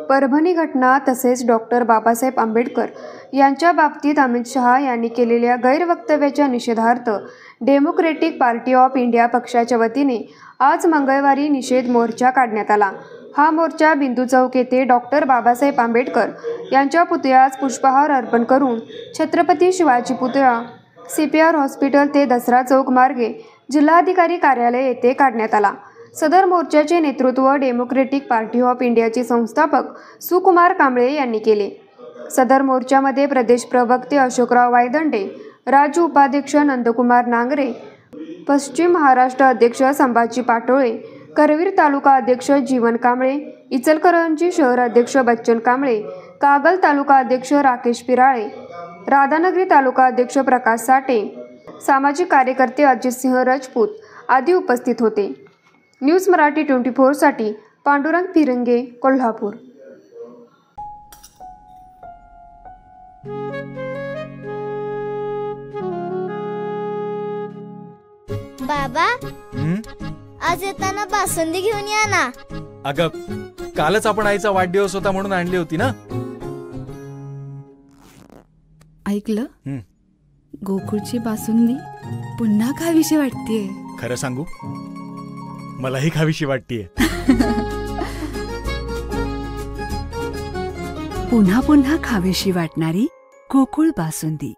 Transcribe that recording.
परभणी घटना तसेच डॉक्टर बाबासाहेब आंबेडकर यांच्या बाबतीत अमित शहा यांनी केलेल्या गैरवक्तव्याच्या निषेधार्थ डेमोक्रेटिक पार्टी ऑफ इंडिया पक्षाच्या वतीने आज मंगळवारी निषेध मोर्चा काढण्यात आला। हा मोर्चा बिंदू चौक येथे डॉक्टर बाबासाहेब आंबेडकर यांच्या पुतळ्यास पुष्पहार अर्पण करून छत्रपती शिवाजी पुतळा, CPR हॉस्पिटल ते दसरा चौक मार्गे जिल्हाधिकारी कार्यालय येथे काढण्यात आला। सदर मोर्चाचे नेतृत्व डेमोक्रेटिक पार्टी ऑफ इंडियाचे संस्थापक सुकुमार कांबळे यांनी केले। सदर मोर्चामध्ये प्रदेश प्रवक्ते अशोकराव वायदंडे, राज्य उपाध्यक्ष नंदकुमार नांगरे, पश्चिम महाराष्ट्र अध्यक्ष संभाजी पाटोळे, करवीर तालुका अध्यक्ष जीवन कांबळे, इचलकरंजी शहर अध्यक्ष बच्चन कांबळे, कागल तालुका अध्यक्ष राकेश पिराळे, राधानगरी तालुका अध्यक्ष प्रकाश साठे, सामाजिक कार्यकर्ते अजितसिंह राजपूत आदी उपस्थित होते। न्यूज मराठी 24 साठी पांडुरंग फिरंगे, कोल्हापूर। बाबा, आज येताना बासुंदी घेऊन या ना। अगं, कालच आपण आईचा वाढदिवस होता म्हणून आणली होती ना। ऐकलं, गोकुळची बासुंदी पुन्हा खावीशी वाटतेय। खरं सांगू, मलाही खावीशी वाटतेय। पुन्हा पुन्हा खावीशी वाटणारी गोकुळ बासुंदी।